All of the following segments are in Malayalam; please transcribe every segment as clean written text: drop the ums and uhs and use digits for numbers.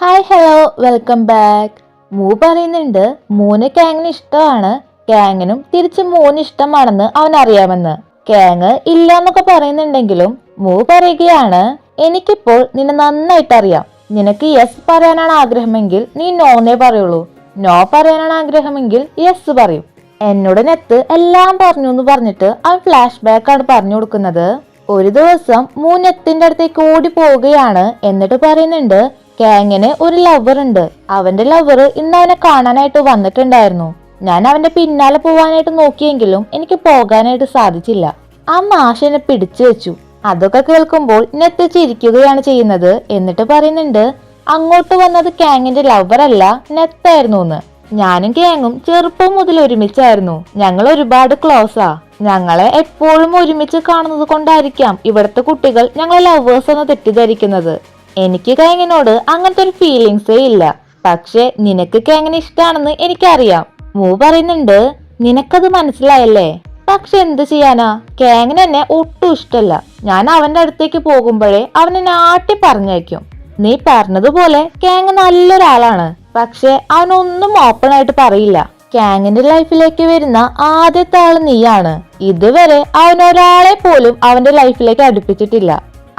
Hi hello welcome back. പറയുന്നുണ്ട് മൂന്ന് കാങ്ങിന് ഇഷ്ടമാണ്, കാങ്ങിനും തിരിച്ച് മൂന്ന് ഇഷ്ടമാണെന്ന് അവൻ അറിയാമെന്ന്. കാങ് ഇല്ല എന്നൊക്കെ പറയുന്നുണ്ടെങ്കിലും പറയുകയാണ്, എനിക്കിപ്പോൾ നിന്നെ നന്നായിട്ട് അറിയാം. നിനക്ക് യെസ് പറയാനാണ് ആഗ്രഹമെങ്കിൽ നീ നോന്നേ പറയുള്ളൂ, നോ പറയാനാണ് ആഗ്രഹമെങ്കിൽ യെസ് പറയും. എന്നോട് നെത്ത് എല്ലാം പറഞ്ഞു എന്ന് പറഞ്ഞിട്ട് അവൻ ഫ്ലാഷ് ബാക്ക് ആണ് പറഞ്ഞു കൊടുക്കുന്നത്. ഒരു ദിവസം നെത്തിന്റെ അടുത്തേക്ക് ഓടി പോവുകയാണ്. എന്നിട്ട് പറയുന്നുണ്ട്, കാങ്ങിന് ഒരു ലവർ ഉണ്ട്. അവന്റെ ലവർ ഇന്ന് അവനെ കാണാനായിട്ട് വന്നിട്ടുണ്ടായിരുന്നു. ഞാൻ അവന്റെ പിന്നാലെ പോവാനായിട്ട് നോക്കിയെങ്കിലും എനിക്ക് പോകാനായിട്ട് സാധിച്ചില്ല. ആ മാഷ് എന്നെ പിടിച്ചു വെച്ചു. അതൊക്കെ കേൾക്കുമ്പോൾ നെത്ത് ചിരിക്കുകയാണ് ചെയ്യുന്നത്. എന്നിട്ട് പറയുന്നുണ്ട്, അങ്ങോട്ട് വന്നത് കാങ്ങിന്റെ ലവർ അല്ല, നെത്തായിരുന്നു എന്ന്. ഞാനും കാങ്ങും ചെറുപ്പം മുതൽ ഒരുമിച്ചായിരുന്നു. ഞങ്ങൾ ഒരുപാട് ക്ലോസാ. ഞങ്ങളെ എപ്പോഴും ഒരുമിച്ച് കാണുന്നത് കൊണ്ടായിരിക്കാം ഇവിടുത്തെ കുട്ടികൾ ഞങ്ങളെ ലവേഴ്സ് എന്ന് തെറ്റിദ്ധരിക്കുന്നത്. എനിക്ക് കാങ്ങിനോട് അങ്ങനത്തെ ഒരു ഫീലിങ്സേ ഇല്ല. പക്ഷെ നിനക്ക് കാങ്ങിനെ ഇഷ്ടാണെന്ന് എനിക്കറിയാം. പറയുന്നുണ്ട്, നിനക്കത് മനസ്സിലായല്ലേ? പക്ഷെ എന്ത് ചെയ്യാനാ, കാങ്ങിന് എന്നെ ഒട്ടും ഇഷ്ടല്ല. ഞാൻ അവന്റെ അടുത്തേക്ക് പോകുമ്പോഴേ അവനെന്നെ ആട്ടി പറഞ്ഞയക്കും. നീ പറഞ്ഞതുപോലെ കാങ് നല്ലൊരാളാണ്. പക്ഷെ അവനൊന്നും ഓപ്പൺ ആയിട്ട് പറയില്ല. കാങ്ങിന്റെ ലൈഫിലേക്ക് വരുന്ന ആദ്യത്തെ ആള് നീയാണ്. ഇതുവരെ അവനൊരാളെ പോലും അവന്റെ ലൈഫിലേക്ക് അടുപ്പിച്ചിട്ടില്ല.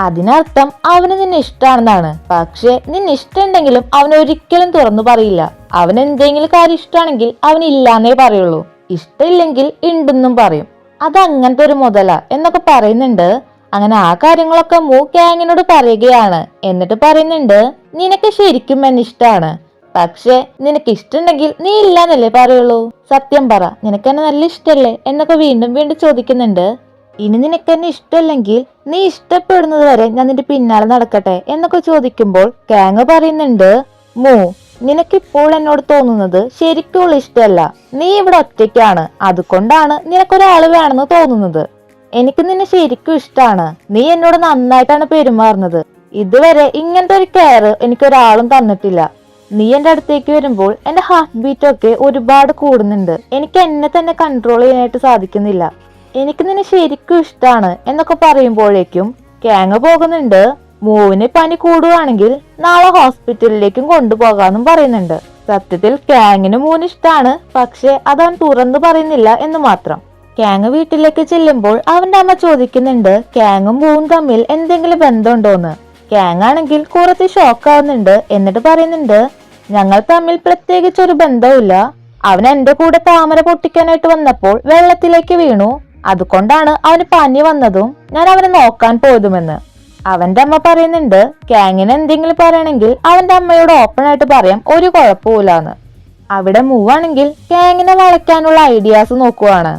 അതിനർത്ഥം അവന് നിന്നെ ഇഷ്ടാണെന്നാണ്. പക്ഷെ നിന്നെ ഇഷ്ടമുണ്ടെങ്കിലും അവൻ ഒരിക്കലും തുറന്നു പറയില്ല. അവൻ എന്തെങ്കിലും കാര്യം ഇഷ്ടമാണെങ്കിൽ അവൻ ഇല്ലാന്നേ പറയുള്ളൂ, ഇഷ്ടമില്ലെങ്കിൽ ഉണ്ടെന്നും പറയും. അത് അങ്ങനത്തെ ഒരു മുതല എന്നൊക്കെ പറയുന്നുണ്ട്. അങ്ങനെ ആ കാര്യങ്ങളൊക്കെ കാങ്ങിനോട് പറയുകയാണ്. എന്നിട്ട് പറയുന്നുണ്ട്, നിനക്ക് ശരിക്കും എന്നെ ഇഷ്ടമാണ്. പക്ഷെ നിനക്ക് ഇഷ്ടമുണ്ടെങ്കിൽ നീ ഇല്ലാന്നല്ലേ പറയുള്ളൂ. സത്യം പറ, നിനക്ക് എന്നെ നല്ല ഇഷ്ടല്ലേ എന്നൊക്കെ വീണ്ടും വീണ്ടും ചോദിക്കുന്നുണ്ട്. ഇനി നിനക്ക് എന്നെ ഇഷ്ടമല്ലെങ്കിൽ നീ ഇഷ്ടപ്പെടുന്നത് വരെ ഞാൻ നിന്റെ പിന്നാലെ നടക്കട്ടെ എന്നൊക്കെ ചോദിക്കുമ്പോൾ കാങ് പറയുന്നുണ്ട്, നിനക്കിപ്പോൾ എന്നോട് തോന്നുന്നത് ശരിക്കുള്ള ഇഷ്ടമല്ല. നീ ഇവിടെ ഒറ്റയ്ക്കാണ്, അതുകൊണ്ടാണ് നിനക്കൊരാള് വേണമെന്ന് തോന്നുന്നത്. എനിക്ക് നിന്നെ ശരിക്കും ഇഷ്ടമാണ്. നീ എന്നോട് നന്നായിട്ടാണ് പെരുമാറുന്നത്. ഇതുവരെ ഇങ്ങനത്തെ ഒരു കെയർ എനിക്കൊരാളും തന്നിട്ടില്ല. നീ എന്റെ അടുത്തേക്ക് വരുമ്പോൾ എന്റെ ഹാർട്ട് ബീറ്റ് ഒക്കെ ഒരുപാട് കൂടുന്നുണ്ട്. എനിക്ക് എന്നെ തന്നെ കൺട്രോൾ ചെയ്യാനായിട്ട് സാധിക്കുന്നില്ല. എനിക്ക് നിന്നെ ശരിക്കും ഇഷ്ടമാണ് എന്നൊക്കെ പറയുമ്പോഴേക്കും കാങ് പോകുന്നുണ്ട്. മൂവിന് പനി കൂടുവാണെങ്കിൽ നാളെ ഹോസ്പിറ്റലിലേക്കും കൊണ്ടുപോകാന്നും പറയുന്നുണ്ട്. സത്യത്തിൽ കാങ്ങിന് ഇഷ്ടമാണ്, പക്ഷെ അതവൻ തുറന്നു പറയുന്നില്ല എന്ന് മാത്രം. കാങ് വീട്ടിലേക്ക് ചെല്ലുമ്പോൾ അവന്റെ അമ്മ ചോദിക്കുന്നുണ്ട്, കാങ്ങും മൂവും തമ്മിൽ എന്തെങ്കിലും ബന്ധമുണ്ടോന്ന്. കാങ് ആണെങ്കിൽ കുറച്ച് ഷോക്കാവുന്നുണ്ട്. എന്നിട്ട് പറയുന്നുണ്ട്, ഞങ്ങൾ തമ്മിൽ പ്രത്യേകിച്ച് ഒരു ബന്ധവുമില്ല. അവൻ എന്റെ കൂടെ താമര പൊട്ടിക്കാനായിട്ട് വന്നപ്പോൾ വെള്ളത്തിലേക്ക് വീണു. അതുകൊണ്ടാണ് അവന് പനി വന്നതും ഞാൻ അവനെ നോക്കാൻ പോയതുമെന്ന്. അവന്റെ അമ്മ പറയുന്നുണ്ട്, കാങ്ങിന് എന്തെങ്കിലും പറയണമെങ്കിൽ അവന്റെ അമ്മയോട് ഓപ്പൺ ആയിട്ട് പറയാം, ഒരു കുഴപ്പമില്ലാന്ന്. അവിടെ മൂവാണെങ്കിൽ കാങ്ങിനെ വളയ്ക്കാനുള്ള ഐഡിയാസ് നോക്കുവാണ്.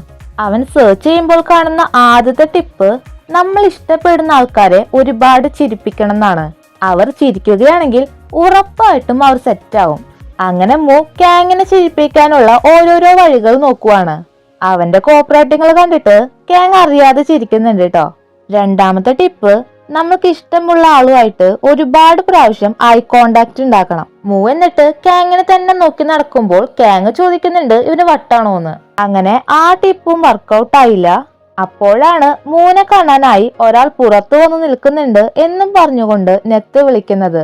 അവൻ സെർച്ച് ചെയ്യുമ്പോൾ കാണുന്ന ആദ്യത്തെ ടിപ്പ്, നമ്മൾ ഇഷ്ടപ്പെടുന്ന ആൾക്കാരെ ഒരുപാട് ചിരിപ്പിക്കണം എന്നാണ്. അവർ ചിരിക്കുകയാണെങ്കിൽ ഉറപ്പായിട്ടും അവർ സെറ്റാവും. അങ്ങനെ കാങ്ങിനെ ചിരിപ്പിക്കാനുള്ള ഓരോരോ വഴികൾ നോക്കുവാണ്. അവന്റെ കോപ്പറേറ്റിങ്ങൾ കണ്ടിട്ട് കാങ് അറിയാതെ ചിരിക്കുന്നുണ്ട് കേട്ടോ. രണ്ടാമത്തെ ടിപ്പ്, നമ്മൾക്ക് ഇഷ്ടമുള്ള ആളുമായിട്ട് ഒരുപാട് പ്രാവശ്യം ഐ കോണ്ടാക്ട് ഉണ്ടാക്കണം. എന്നിട്ട് കാങ്ങിനെ തന്നെ നോക്കി നടക്കുമ്പോൾ കാങ് ചോദിക്കുന്നുണ്ട്, ഇവന് വട്ടാണോന്ന്. അങ്ങനെ ആ ടിപ്പും വർക്കൗട്ട് ആയില്ല. അപ്പോഴാണ് മൂനെ കാണാനായി ഒരാൾ പുറത്തു വന്ന് നിൽക്കുന്നുണ്ട് എന്നും പറഞ്ഞുകൊണ്ട് നെത്ത് വിളിക്കുന്നത്.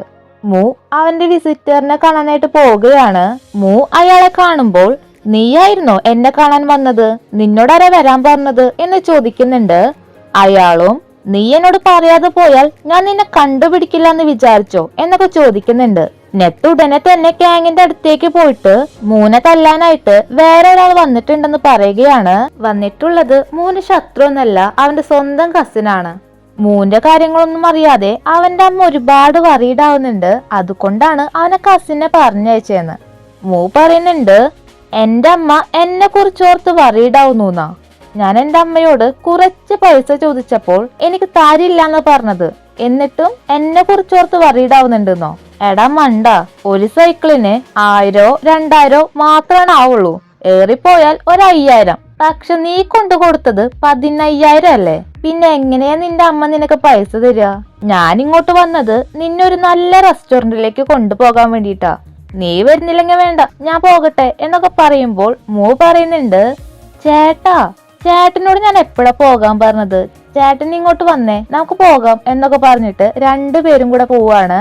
അവന്റെ വിസിറ്ററിനെ കാണാനായിട്ട് പോവുകയാണ്. അയാളെ കാണുമ്പോൾ, നീയായിരുന്നോ എന്നെ കാണാൻ വന്നത്? നിന്നോടാരാ വരാൻ പറഞ്ഞത് എന്ന് ചോദിക്കുന്നുണ്ട്. അയാളും, നീ എന്നോട് പറയാതെ പോയാൽ ഞാൻ നിന്നെ കണ്ടുപിടിക്കില്ല എന്ന് വിചാരിച്ചോ എന്നൊക്കെ ചോദിക്കുന്നുണ്ട്. നെത്ത് ഉടനെ തന്നെ കാങ്ങിന്റെ അടുത്തേക്ക് പോയിട്ട് മൂനെ തല്ലാനായിട്ട് വേറെ ഒരാൾ വന്നിട്ടുണ്ടെന്ന് പറയുകയാണ്. വന്നിട്ടുള്ളത് ശത്രു എന്നല്ല, അവന്റെ സ്വന്തം കസിനാണ്. മൂന്റെ കാര്യങ്ങളൊന്നും അറിയാതെ അവന്റെ അമ്മ ഒരുപാട് വറീഡാവുന്നുണ്ട്. അതുകൊണ്ടാണ് അവനെ കസിനെ പറഞ്ഞയച്ചെന്ന്. പറയുന്നുണ്ട്, എന്റെ അമ്മ എന്നെ കുറിച്ചോർത്ത് വറീഡാവുന്ന. ഞാൻ എന്റെ അമ്മയോട് കുറച്ച് പൈസ ചോദിച്ചപ്പോൾ എനിക്ക് താരില്ലാന്ന് പറഞ്ഞത്. എന്നിട്ടും എന്നെ കുറിച്ചോർത്ത് വറീഡാവുന്നുണ്ടെന്നോ? എടാ മണ്ട, ഒരു സൈക്കിളിന് 1000 2000 മാത്രമാണ് ആവുള്ളൂ. ഏറിപ്പോയാൽ 5000. പക്ഷെ നീ കൊണ്ടു കൊടുത്തത് 15000 അല്ലേ? പിന്നെ എങ്ങനെയാ നിന്റെ അമ്മ നിനക്ക് പൈസ തരിക? ഞാൻ ഇങ്ങോട്ട് വന്നത് നിന്നെ ഒരു നല്ല റെസ്റ്റോറന്റിലേക്ക് കൊണ്ടുപോകാൻ വേണ്ടിട്ടാ. നീ വരുന്നില്ലെങ്കിൽ വേണ്ട, ഞാൻ പോകട്ടെ എന്നൊക്കെ പറയുമ്പോൾ പറയുന്നുണ്ട്, ചേട്ടനോട് ഞാൻ എപ്പോഴാ പോകാൻ പറഞ്ഞത്? ചേട്ടൻ ഇങ്ങോട്ട് വന്നേ, നമുക്ക് പോകാം എന്നൊക്കെ പറഞ്ഞിട്ട് രണ്ടുപേരും കൂടെ പോവാണ്.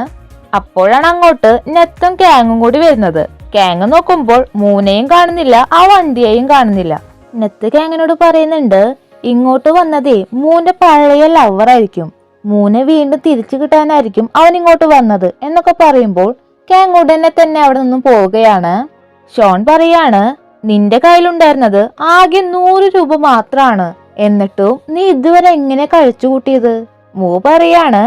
അപ്പോഴാണ് അങ്ങോട്ട് നെത്തും കാങ്ങും കൂടി വരുന്നത്. കാങ് നോക്കുമ്പോൾ മൂനെയും കാണുന്നില്ല, ആ വണ്ടിയെയും കാണുന്നില്ല. നെത്ത് കാങ്ങിനോട് പറയുന്നുണ്ട്, ഇങ്ങോട്ട് വന്നതേ മൂന്റെ പഴയ ലവർ ആയിരിക്കും, മൂനെ വീണ്ടും തിരിച്ചു കിട്ടാനായിരിക്കും അവൻ ഇങ്ങോട്ട് വന്നത് എന്നൊക്കെ പറയുമ്പോൾ കാങ് ഉടനെ തന്നെ അവിടെ നിന്നും പോവുകയാണ്. ഷോൺ പറയാണ്, നിന്റെ കയ്യിലുണ്ടായിരുന്നത് ആകെ 100 രൂപ മാത്രാണ്, എന്നിട്ടും നീ ഇതുവരെ എങ്ങനെ കഴിച്ചു കൂട്ടിയത്? മൂ പറയാണ്,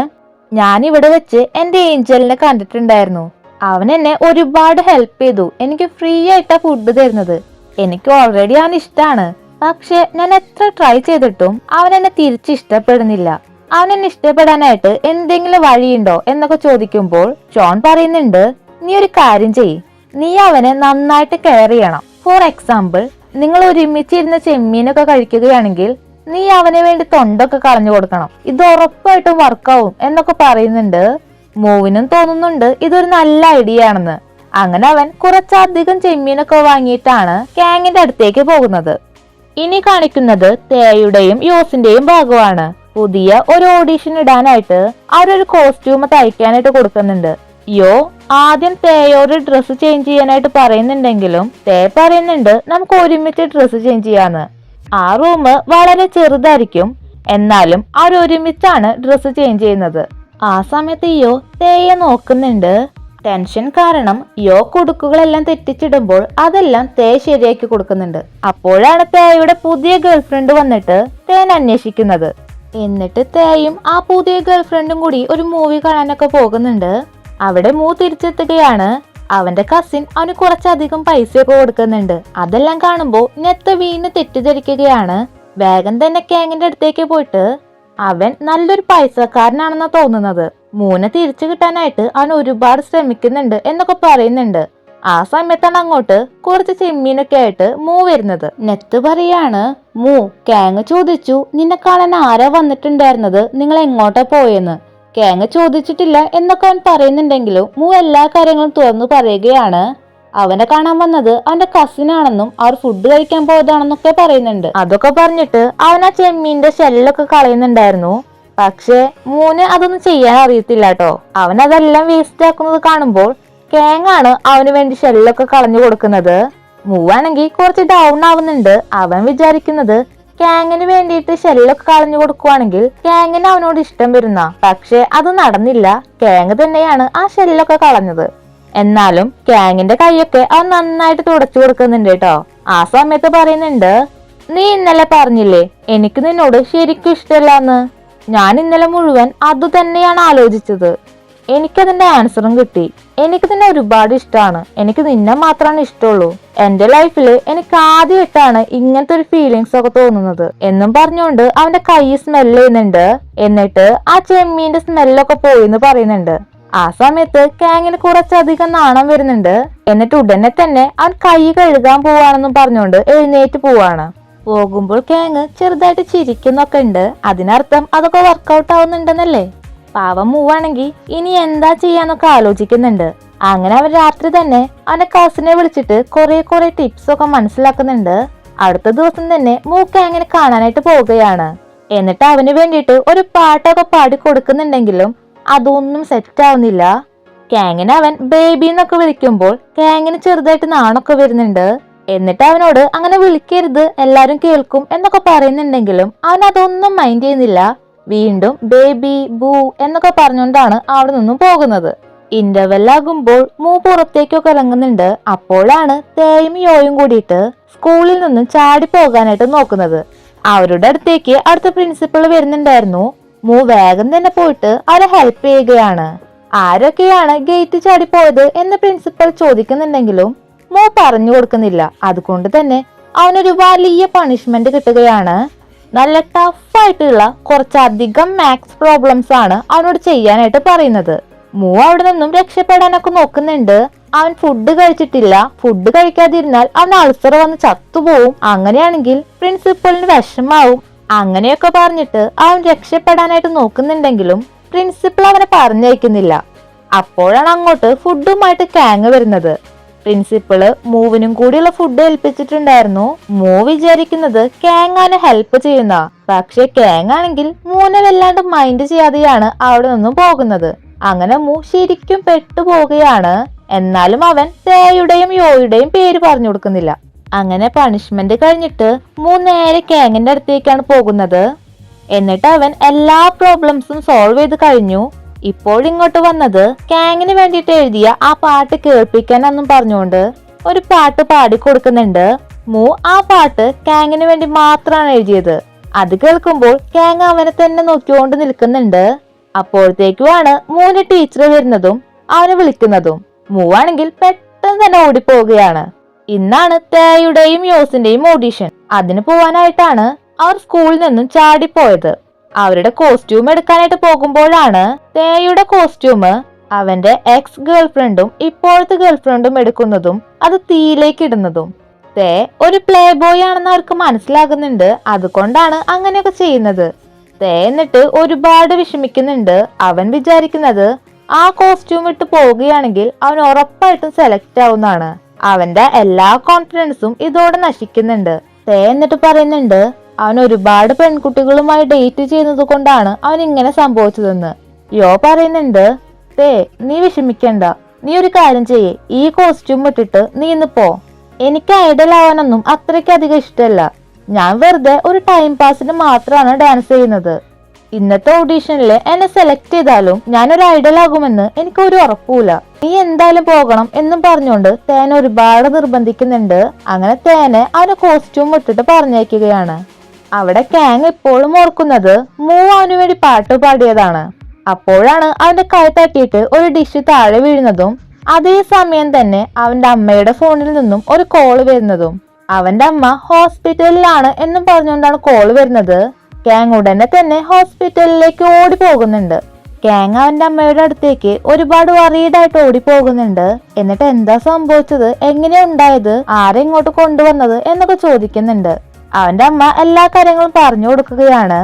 ഞാൻ ഇവിടെ വെച്ച് എന്റെ ഏഞ്ചലിനെ കണ്ടിട്ടുണ്ടായിരുന്നു, അവൻ എന്നെ ഒരുപാട് ഹെൽപ്പ് ചെയ്തു, എനിക്ക് ഫ്രീ ആയിട്ടാ ഫുഡ് തരുന്നത്, എനിക്ക് ഓൾറെഡി അവൻ ഇഷ്ടാണ്, പക്ഷെ ഞാൻ എത്ര ട്രൈ ചെയ്തിട്ടും അവൻ എന്നെ തിരിച്ചിഷ്ടപ്പെടുന്നില്ല, അവൻ എന്നെ ഇഷ്ടപ്പെടാനായിട്ട് എന്തെങ്കിലും വഴിയുണ്ടോ എന്നൊക്കെ ചോദിക്കുമ്പോൾ ഷോൺ പറയുന്നുണ്ട്, നീ ഒരു കാര്യം ചെയ്യ്, നീ അവനെ നന്നായിട്ട് കെയർ ചെയ്യണം. ഫോർ എക്സാമ്പിൾ, നിങ്ങൾ ഒരുമിച്ചിരുന്ന് ചെമ്മീനൊക്കെ കഴിക്കുകയാണെങ്കിൽ നീ അവന് വേണ്ടി തൊണ്ടൊക്കെ കളഞ്ഞു കൊടുക്കണം, ഇത് ഉറപ്പായിട്ടും വർക്കാവും എന്നൊക്കെ പറയുന്നുണ്ട്. മൂവിനും തോന്നുന്നുണ്ട് ഇതൊരു നല്ല ഐഡിയ ആണെന്ന്. അങ്ങനെ അവൻ കുറച്ചധികം ചെമ്മീനൊക്കെ വാങ്ങിയിട്ടാണ് കാങ്ങിന്റെ അടുത്തേക്ക് പോകുന്നത്. ഇനി കാണിക്കുന്നത് തേയുടെയും യോസിന്റെയും ഭാഗമാണ്. പുതിയ ഒരു ഓഡീഷൻ ഇടാനായിട്ട് അവരൊരു കോസ്റ്റ്യൂം തയ്ക്കാനായിട്ട് കൊടുക്കുന്നുണ്ട്. യോ ആദ്യം തേയോട് ഡ്രസ്സ് ചേഞ്ച് ചെയ്യാനായിട്ട് പറയുന്നുണ്ടെങ്കിലും തേ പറയുന്നുണ്ട് നമുക്ക് ഒരുമിച്ച് ഡ്രസ്സ് ചേഞ്ച് ചെയ്യാന്ന്. ആ റൂം വളരെ ചെറുതായിരിക്കും, എന്നാലും അവരൊരുമിച്ചാണ് ഡ്രസ്സ് ചേഞ്ച് ചെയ്യുന്നത്. ആ സമയത്ത് യോ തേയെ നോക്കുന്നുണ്ട്. ടെൻഷൻ കാരണം യോ കുടുക്കുകളെല്ലാം തെറ്റിച്ചിടുമ്പോൾ അതെല്ലാം തേ ശരിയാക്കി കൊടുക്കുന്നുണ്ട്. അപ്പോഴാണ് തേയുടെ പുതിയ ഗേൾഫ്രണ്ട് വന്നിട്ട് തേനെ അന്വേഷിക്കുന്നത്. എന്നിട്ട് തേയും ആ പുതിയ ഗേൾഫ്രണ്ടും കൂടി ഒരു മൂവി കാണാനൊക്കെ പോകുന്നുണ്ട്. അവിടെ മൂ തിരിച്ചെത്തുകയാണ്. അവന്റെ കസിൻ അവന് കുറച്ചധികം പൈസയൊക്കെ കൊടുക്കുന്നുണ്ട്. അതെല്ലാം കാണുമ്പോൾ നെത്ത് വീണ് തെറ്റിദ്ധരിക്കുകയാണ്. വേഗം തന്നെ കാങ്ങിന്റെ അടുത്തേക്ക് പോയിട്ട് അവൻ നല്ലൊരു പൈസക്കാരനാണെന്നാ തോന്നുന്നത്, മൂനെ തിരിച്ചു കിട്ടാനായിട്ട് അവൻ ഒരുപാട് ശ്രമിക്കുന്നുണ്ട് എന്നൊക്കെ പറയുന്നുണ്ട്. ആ സമയത്താണ് അങ്ങോട്ട് കുറച്ച് ചെമ്മീനൊക്കെ ആയിട്ട് മൂ വരുന്നത്. നെത്ത് പറയാണ്, മൂ കാങ് ചോദിച്ചു നിന്നെ കാണാൻ ആരാ വന്നിട്ടുണ്ടായിരുന്നത്, നിങ്ങൾ എങ്ങോട്ടാ പോയെന്ന്. കാങ് ചോദിച്ചിട്ടില്ല എന്നൊക്കെ അവൻ പറയുന്നുണ്ടെങ്കിലും മൂ എല്ലാ കാര്യങ്ങളും തുറന്നു പറയുകയാണ്. അവനെ കാണാൻ വന്നത് അവന്റെ കസിനാണെന്നും അവർ ഫുഡ് കഴിക്കാൻ പോയതാണെന്നൊക്കെ പറയുന്നുണ്ട്. അതൊക്കെ പറഞ്ഞിട്ട് അവൻ ആ ചെമ്മീന്റെ ഷെല്ലൊക്കെ കളയുന്നുണ്ടായിരുന്നു. പക്ഷെ മൂന്ന് അതൊന്നും ചെയ്യാൻ അറിയത്തില്ല കേട്ടോ. അവൻ അതെല്ലാം വേസ്റ്റ് ആക്കുന്നത് കാണുമ്പോൾ കാങ്ങാണ് അവന് വേണ്ടി ഷെല്ലൊക്കെ കളഞ്ഞു കൊടുക്കുന്നത്. മൂവാണെങ്കിൽ കുറച്ച് ഡൗൺ ആവുന്നുണ്ട്. അവൻ വിചാരിക്കുന്നത് കാങ്ങിന് വേണ്ടിയിട്ട് ഷെല്ലൊക്കെ കളഞ്ഞു കൊടുക്കുവാണെങ്കിൽ കാങ്ങിന് അവനോട് ഇഷ്ടം വരുന്ന, പക്ഷെ അത് നടന്നില്ല. കാങ് തന്നെയാണ് ആ ഷെല്ലൊക്കെ കളഞ്ഞത്. എന്നാലും കാങ്ങിന്റെ കൈയൊക്കെ അവൻ നന്നായിട്ട് തുടച്ചു കൊടുക്കുന്നുണ്ട് കേട്ടോ. ആ സമയത്ത് പറയുന്നുണ്ട്, നീ ഇന്നലെ പറഞ്ഞില്ലേ എനിക്ക് നിന്നോട് ശരിക്കും ഇഷ്ടമല്ലാന്ന്. ഞാൻ ഇന്നലെ മുഴുവൻ അത് തന്നെയാണ് ആലോചിച്ചത്. എനിക്കതിന്റെ ആൻസറും കിട്ടി. എനിക്ക് നിന്നെ ഒരുപാട് ഇഷ്ടമാണ്. എനിക്ക് നിന്നെ മാത്രമാണ് ഇഷ്ടമുള്ളൂ. എന്റെ ലൈഫില് എനിക്ക് ആദ്യമായിട്ടാണ് ഇങ്ങനത്തെ ഒരു ഫീലിങ്സ് ഒക്കെ തോന്നുന്നത് എന്നും പറഞ്ഞുകൊണ്ട് അവന്റെ കൈ സ്മെല് ചെയ്യുന്നുണ്ട്. എന്നിട്ട് ആ ചെമ്മീന്റെ സ്മെല്ലൊക്കെ പോയിന്ന് പറയുന്നുണ്ട്. ആ സമയത്ത് കാങ്ങിന് കുറച്ചധികം നാണം വരുന്നുണ്ട്. എന്നിട്ട് ഉടനെ തന്നെ അവൻ കൈ കഴുകാൻ പോവാണെന്നും പറഞ്ഞുകൊണ്ട് എഴുന്നേറ്റ് പോവാണ്. പോകുമ്പോൾ കാങ് ചെറുതായിട്ട് ചിരിക്കുന്നൊക്കെ ഉണ്ട്. അതിനർത്ഥം അതൊക്കെ വർക്കൗട്ട് ആവുന്നുണ്ടെന്നല്ലേ. പാവം മൂവാണെങ്കിൽ ഇനി എന്താ ചെയ്യാന്നൊക്കെ ആലോചിക്കുന്നുണ്ട്. അങ്ങനെ അവൻ രാത്രി തന്നെ അവന്റെ കസിനെ വിളിച്ചിട്ട് കുറെ ടിപ്സ് ഒക്കെ മനസ്സിലാക്കുന്നുണ്ട്. അടുത്ത ദിവസം തന്നെ മൂ കാങ്ങിനെ കാണാനായിട്ട് പോവുകയാണ്. എന്നിട്ട് അവന് വേണ്ടിയിട്ട് ഒരു പാട്ടൊക്കെ പാടി കൊടുക്കുന്നുണ്ടെങ്കിലും അതൊന്നും സെറ്റ് ആവുന്നില്ല. കാങ്ങിനെ അവൻ ബേബി എന്നൊക്കെ വിളിക്കുമ്പോൾ കാങ്ങിന് ചെറുതായിട്ട് നാണൊക്കെ വരുന്നുണ്ട്. എന്നിട്ട് അവനോട് അങ്ങനെ വിളിക്കരുത്, എല്ലാരും കേൾക്കും എന്നൊക്കെ പറയുന്നുണ്ടെങ്കിലും അവൻ അതൊന്നും മൈൻഡ് ചെയ്യുന്നില്ല. വീണ്ടും ബേബി ബൂ എന്നൊക്കെ പറഞ്ഞുകൊണ്ടാണ് അവിടെ നിന്നും പോകുന്നത്. ഇന്റർവെല്ലാകുമ്പോൾ മൂ പുറത്തേക്കൊക്കെ ഇറങ്ങുന്നുണ്ട്. അപ്പോഴാണ് തേയും യോയും കൂടിയിട്ട് സ്കൂളിൽ നിന്നും ചാടി പോകാനായിട്ട് നോക്കുന്നത്. അവരുടെ അടുത്തേക്ക് അടുത്ത പ്രിൻസിപ്പൾ വരുന്നുണ്ടായിരുന്നു. മൂ വേഗം തന്നെ പോയിട്ട് അവരെ ഹെൽപ്പ് ചെയ്യുകയാണ്. ആരൊക്കെയാണ് ഗേറ്റ് ചാടി പോയത് എന്ന് പ്രിൻസിപ്പൽ ചോദിക്കുന്നുണ്ടെങ്കിലും മൂ പറഞ്ഞു കൊടുക്കുന്നില്ല. അതുകൊണ്ട് തന്നെ അവനൊരു വലിയ പണിഷ്മെന്റ് കിട്ടുകയാണ്. നല്ല ടഫായിട്ടുള്ള കുറച്ചധികം മാത്സ് പ്രോബ്ലംസ് ആണ് അവനോട് ചെയ്യാനായിട്ട് പറയുന്നത്. മൂ അവിടെ നിന്നും രക്ഷപ്പെടാനൊക്കെ നോക്കുന്നുണ്ട്. അവൻ ഫുഡ് കഴിച്ചിട്ടില്ല, ഫുഡ് കഴിക്കാതിരുന്നാൽ അവൻ അൾസർ വന്ന് ചത്തുപോവും, അങ്ങനെയാണെങ്കിൽ പ്രിൻസിപ്പലിന് വിഷമാവും, അങ്ങനെയൊക്കെ പറഞ്ഞിട്ട് അവൻ രക്ഷപ്പെടാനായിട്ട് നോക്കുന്നുണ്ടെങ്കിലും പ്രിൻസിപ്പൽ അവനെ പറഞ്ഞയക്കുന്നില്ല. അപ്പോഴാണ് അങ്ങോട്ട് ഫുഡുമായിട്ട് കാങ് വരുന്നത്. പ്രിൻസിപ്പള് മൂവിനും കൂടിയുള്ള ഫുഡ് ഏൽപ്പിച്ചിട്ടുണ്ടായിരുന്നു. മൂ വിചാരിക്കുന്നത് കാങ്ങാനെ ഹെൽപ്പ് ചെയ്യുന്ന, പക്ഷെ കാങ് ആണെങ്കിൽ മൂനെ വല്ലാണ്ട് മൈൻഡ് ചെയ്യാതെയാണ് അവിടെ നിന്നും പോകുന്നത്. അങ്ങനെ മൂ ശരിക്കും പെട്ടുപോവുകയാണ്. എന്നാലും അവൻ തേയുടെയും യോയുടെയും പേര് പറഞ്ഞു കൊടുക്കുന്നില്ല. അങ്ങനെ പണിഷ്മെന്റ് കഴിഞ്ഞിട്ട് മൂ നേരെ കാങ്ങിന്റെ അടുത്തേക്കാണ് പോകുന്നത്. എന്നിട്ട് അവൻ എല്ലാ പ്രോബ്ലംസും സോൾവ് ചെയ്ത് കഴിഞ്ഞു. ഇപ്പോഴിങ്ങോട്ട് വന്നത് കാങ്ങിന് വേണ്ടിയിട്ട് എഴുതിയ ആ പാട്ട് കേൾപ്പിക്കാനെന്നും പറഞ്ഞുകൊണ്ട് ഒരു പാട്ട് പാടിക്കൊടുക്കുന്നുണ്ട്. മൂ ആ പാട്ട് കാങ്ങിന് വേണ്ടി മാത്രമാണ് എഴുതിയത്. അത് കേൾക്കുമ്പോൾ കാങ് അവനെ തന്നെ നോക്കിക്കൊണ്ട് നിൽക്കുന്നുണ്ട്. അപ്പോഴത്തേക്കുമാണ് മൂന്ന് ടീച്ചർ വരുന്നതും അവനെ വിളിക്കുന്നതും. മൂവാണെങ്കിൽ പെട്ടെന്ന് തന്നെ ഓടിപ്പോവുകയാണ്. ഇന്നാണ് തേയുടെയും യോസിന്റെയും ഓഡീഷൻ. അതിന് പോവാനായിട്ടാണ് അവർ സ്കൂളിൽ നിന്നും ചാടിപ്പോയത്. അവരുടെ കോസ്റ്റ്യൂം എടുക്കാനായിട്ട് പോകുമ്പോഴാണ് തേയുടെ കോസ്റ്റ്യൂം അവന്റെ എക്സ് ഗേൾഫ്രണ്ടും ഇപ്പോഴത്തെ ഗേൾഫ്രണ്ടും എടുക്കുന്നതും അത് തീയിലേക്ക് ഇടുന്നതും. തേ ഒരു പ്ലേ ബോയ് ആണെന്ന് അവർക്ക് മനസ്സിലാകുന്നുണ്ട്. അതുകൊണ്ടാണ് അങ്ങനെയൊക്കെ ചെയ്യുന്നത്. തേ എന്നിട്ട് ഒരുപാട് വിഷമിക്കുന്നുണ്ട്. അവൻ വിചാരിക്കുന്നത് ആ കോസ്റ്റ്യൂം ഇട്ട് പോവുകയാണെങ്കിൽ അവൻ ഉറപ്പായിട്ടും സെലക്ട് ആവുന്നതാണ്. അവന്റെ എല്ലാ കോൺഫിഡൻസും ഇതോടെ നശിക്കുന്നുണ്ട്. തേ എന്നിട്ട് പറയുന്നുണ്ട് അവൻ ഒരുപാട് പെൺകുട്ടികളുമായി ഡേറ്റ് ചെയ്യുന്നത് കൊണ്ടാണ് അവൻ ഇങ്ങനെ സംഭവിച്ചതെന്ന്. യോ പറയുന്നുണ്ട് തേ നീ വിഷമിക്കണ്ട, നീ ഒരു കാര്യം ചെയ്യേ, ഈ കോസ്റ്റ്യൂം ഇട്ടിട്ട് നീ ഇന്ന് പോ. എനിക്ക് ഐഡൽ ആവാനൊന്നും അത്രയ്ക്കധികം ഇഷ്ടമല്ല. ഞാൻ വെറുതെ ഒരു ടൈം പാസിന് മാത്രമാണ് ഡാൻസ് ചെയ്യുന്നത്. ഇന്നത്തെ ഓഡീഷനിൽ എന്നെ സെലക്ട് ചെയ്താലും ഞാനൊരു ഐഡൽ ആകുമെന്ന് എനിക്ക് ഒരു ഉറപ്പുമില്ല. നീ എന്തായാലും പോകണം എന്നും പറഞ്ഞുകൊണ്ട് തേന ഒരുപാട് നിർബന്ധിക്കുന്നുണ്ട്. അങ്ങനെ തേനെ അവന് കോസ്റ്റ്യൂം ഇട്ടിട്ട് പറഞ്ഞേക്കുകയാണ്. അവിടെ കാങ് എപ്പോഴും ഓർക്കുന്നത് മൂ അവന് വേണ്ടി പാട്ട് പാടിയതാണ്. അപ്പോഴാണ് അവന്റെ കൈ തട്ടിയിട്ട് ഒരു ഡിഷ് താഴെ വീഴുന്നതും അതേ സമയം തന്നെ അവന്റെ അമ്മയുടെ ഫോണിൽ നിന്നും ഒരു കോള് വരുന്നതും. അവന്റെ അമ്മ ഹോസ്പിറ്റലിലാണ് എന്നും പറഞ്ഞുകൊണ്ടാണ് കോള് വരുന്നത്. കാങ് ഉടനെ തന്നെ ഹോസ്പിറ്റലിലേക്ക് ഓടി പോകുന്നുണ്ട്. കാങ് അവന്റെ അമ്മയുടെ അടുത്തേക്ക് ഒരുപാട് വറീഡായിട്ട് ഓടി പോകുന്നുണ്ട്. എന്നിട്ട് എന്താ സംഭവിച്ചത്, എങ്ങനെയാ ഉണ്ടായത്, ആരെങ്ങോട്ട് കൊണ്ടുവന്നത് എന്നൊക്കെ ചോദിക്കുന്നുണ്ട്. അവന്റെ അമ്മ എല്ലാ കാര്യങ്ങളും പറഞ്ഞു കൊടുക്കുകയാണ്.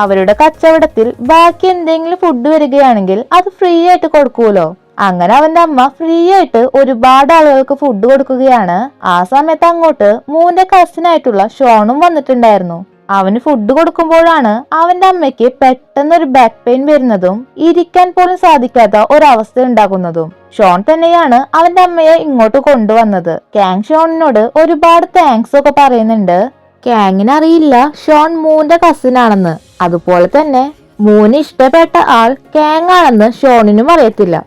അവരുടെ കച്ചവടത്തിൽ ബാക്കി എന്തെങ്കിലും ഫുഡ് വരികയാണെങ്കിൽ അത് ഫ്രീ ആയിട്ട് കൊടുക്കൂലോ. അങ്ങനെ അവന്റെ അമ്മ ഫ്രീ ആയിട്ട് ഒരുപാട് ആളുകൾക്ക് ഫുഡ് കൊടുക്കുകയാണ്. ആ സമയത്ത് അങ്ങോട്ട് മൂന്റെ കസിനായിട്ടുള്ള ഷോണും വന്നിട്ടുണ്ടായിരുന്നു. അവന് ഫുഡ് കൊടുക്കുമ്പോഴാണ് അവന്റെ അമ്മയ്ക്ക് പെട്ടെന്ന് ഒരു ബാക്ക് പെയിൻ വരുന്നതും ഇരിക്കാൻ പോലും സാധിക്കാത്ത ഒരവസ്ഥ ഉണ്ടാകുന്നതും. ഷോൺ തന്നെയാണ് അവന്റെ അമ്മയെ ഇങ്ങോട്ട് കൊണ്ടുവന്നത്. കാങ് ഷോണിനോട് ഒരുപാട് താങ്ക്സ് ഒക്കെ പറയുന്നുണ്ട്. കാങ്ങിന് അറിയില്ല ഷോൺ മൂന്റെ കസിൻ ആണെന്ന്. അതുപോലെ തന്നെ മൂന്ന് ഇഷ്ടപ്പെട്ട ആൾ കാങ് ആണെന്ന് ഷോണിനും അറിയത്തില്ല.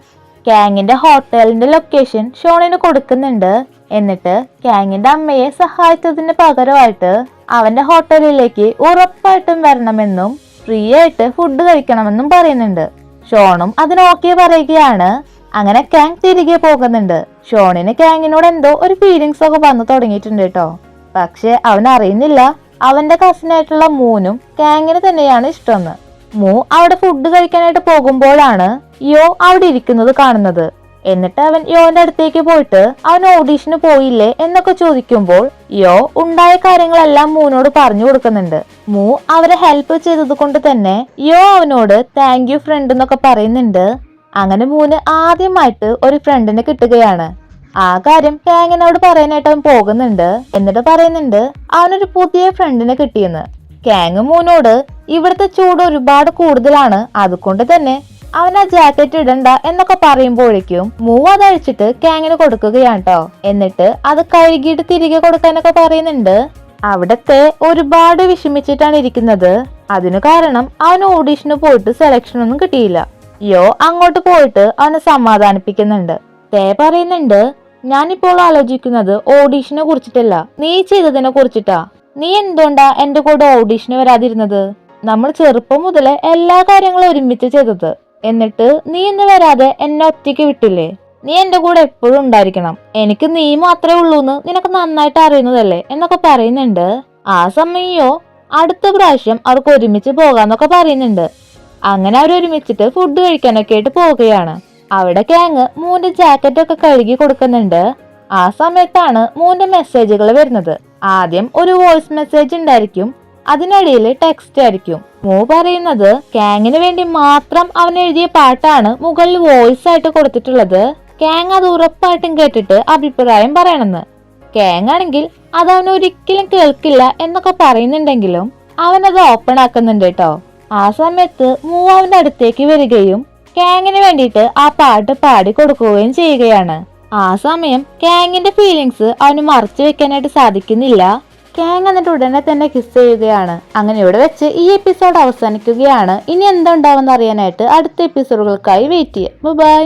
കാങ്ങിന്റെ ഹോട്ടലിന്റെ ലൊക്കേഷൻ ഷോണിന് കൊടുക്കുന്നുണ്ട്. എന്നിട്ട് കാങ്ങിന്റെ അമ്മയെ സഹായിച്ചതിന് പകരമായിട്ട് അവന്റെ ഹോട്ടലിലേക്ക് ഉറപ്പായിട്ടും വരണമെന്നും ഫ്രീ ആയിട്ട് ഫുഡ് കഴിക്കണമെന്നും പറയുന്നുണ്ട്. ഷോണും അതിന് ഓക്കെ പറയുകയാണ്. അങ്ങനെ കാങ് തിരികെ പോകുന്നുണ്ട്. ഷോണിന് കാങ്ങിനോട് എന്തോ ഒരു ഫീലിങ്സ് ഒക്കെ വന്നു തുടങ്ങിയിട്ടുണ്ട് കേട്ടോ. പക്ഷെ അവൻ അറിയുന്നില്ല അവന്റെ കസിനായിട്ടുള്ള മൂനും കാങ്ങിന് തന്നെയാണ് ഇഷ്ടമെന്ന്. മൂ അവിടെ ഫുഡ് കഴിക്കാനായിട്ട് പോകുമ്പോഴാണ് യോ അവിടെ ഇരിക്കുന്നത് കാണുന്നത്. എന്നിട്ട് അവൻ യോന്റെ അടുത്തേക്ക് പോയിട്ട് അവൻ ഓഡീഷന് പോയില്ലേ എന്നൊക്കെ ചോദിക്കുമ്പോൾ യോ ഉണ്ടായ കാര്യങ്ങളെല്ലാം മൂനോട് പറഞ്ഞു കൊടുക്കുന്നുണ്ട്. മൂ അവരെ ഹെൽപ്പ് ചെയ്തത് കൊണ്ട് തന്നെ യോ അവനോട് താങ്ക് യു ഫ്രണ്ട് എന്നൊക്കെ പറയുന്നുണ്ട്. അങ്ങനെ മൂന്ന് ആദ്യമായിട്ട് ഒരു ഫ്രണ്ടിനെ കിട്ടുകയാണ്. ആ കാര്യം കാങ്ങിനോട് പറയാനായിട്ട് അവൻ പോകുന്നുണ്ട്. എന്നിട്ട് പറയുന്നുണ്ട് അവനൊരു പുതിയ ഫ്രണ്ടിനെ കിട്ടിയെന്ന്. കാങ് മൂനോട് ഇവിടുത്തെ ചൂട് ഒരുപാട് കൂടുതലാണ്, അതുകൊണ്ട് തന്നെ അവൻ ആ ജാക്കറ്റ് ഇടണ്ട എന്നൊക്കെ പറയുമ്പോഴേക്കും മൂ അതഴിച്ചിട്ട് കാങ്ങിന് കൊടുക്കുകയാണ് കേട്ടോ. എന്നിട്ട് അത് കഴുകിയിട്ട് തിരികെ കൊടുക്കാനൊക്കെ പറയുന്നുണ്ട്. അവിടത്തെ ഒരുപാട് വിഷമിച്ചിട്ടാണ് ഇരിക്കുന്നത്. അതിനു കാരണം അവന് ഓഡീഷന് പോയിട്ട് സെലക്ഷൻ ഒന്നും കിട്ടിയില്ല. യോ അങ്ങോട്ട് പോയിട്ട് അവനെ സമാധാനിപ്പിക്കുന്നുണ്ട്. തേ പറയുന്നുണ്ട് ഞാനിപ്പോൾ ആലോചിക്കുന്നത് ഓഡീഷനെ കുറിച്ചിട്ടല്ല, നീ ചെയ്തതിനെ കുറിച്ചിട്ടാ. നീ എന്തുകൊണ്ടാ എന്റെ കൂടെ ഓഡീഷന് വരാതിരുന്നത്? നമ്മൾ ചെറുപ്പം മുതലേ എല്ലാ കാര്യങ്ങളും ഒരുമിച്ച് ചെയ്തത്. എന്നിട്ട് നീ ഇന്ന് വരാതെ എന്നെ ഒറ്റയ്ക്ക് വിട്ടില്ലേ? നീ എന്റെ കൂടെ എപ്പോഴും ഉണ്ടായിരിക്കണം. എനിക്ക് നീ മാത്രമേ ഉള്ളൂന്ന് നിനക്ക് നന്നായിട്ട് അറിയുന്നതല്ലേ എന്നൊക്കെ പറയുന്നുണ്ട്. ആ സമയോ അടുത്ത പ്രാവശ്യം അവർക്ക് ഒരുമിച്ച് പോകാന്നൊക്കെ പറയുന്നുണ്ട്. അങ്ങനെ അവർ ഒരുമിച്ചിട്ട് ഫുഡ് കഴിക്കാനൊക്കെ ആയിട്ട് പോവുകയാണ്. അവിടെ കാങ് മൂന്റെ ജാക്കറ്റ് ഒക്കെ കഴുകി കൊടുക്കുന്നുണ്ട്. ആ സമയത്താണ് മൂന്റെ മെസ്സേജുകൾ വരുന്നത്. ആദ്യം ഒരു വോയിസ് മെസ്സേജ് ഉണ്ടായിരിക്കും, അതിനിടയിൽ ടെക്സ്റ്റ് ആയിരിക്കും. മൂ പറയുന്നത് കാങ്ങിന് വേണ്ടി മാത്രം അവൻ എഴുതിയ പാട്ടാണ് മുകളിൽ വോയിസ് ആയിട്ട് കൊടുത്തിട്ടുള്ളത്. കാങ് അത് ഉറപ്പായിട്ടും കേട്ടിട്ട് അഭിപ്രായം പറയണമെന്ന്. കാങ് ആണെങ്കിൽ അത് അവൻ ഒരിക്കലും കേൾക്കില്ല എന്നൊക്കെ പറയുന്നുണ്ടെങ്കിലും അവനത് ഓപ്പൺ ആക്കുന്നുണ്ട് കേട്ടോ. ആ സമയത്ത് മൂ അവന്റെ അടുത്തേക്ക് വരികയും കാങ്ങിന് വേണ്ടിയിട്ട് ആ പാട്ട് പാടി കൊടുക്കുകയും ചെയ്യുകയാണ്. ആ സമയം കാങ്ങിന്റെ ഫീലിങ്സ് അവന് മറച്ചു വെക്കാനായിട്ട് സാധിക്കുന്നില്ല. കാങ് എന്നിട്ട് ഉടനെ തന്നെ കിസ് ചെയ്യുകയാണ്. അങ്ങനെ ഇവിടെ വെച്ച് ഈ എപ്പിസോഡ് അവസാനിക്കുകയാണ്. ഇനി എന്തുണ്ടാവുമെന്ന് അറിയാനായിട്ട് അടുത്ത എപ്പിസോഡുകൾക്കായി വെയിറ്റ് ചെയ്യാം. ബൈ.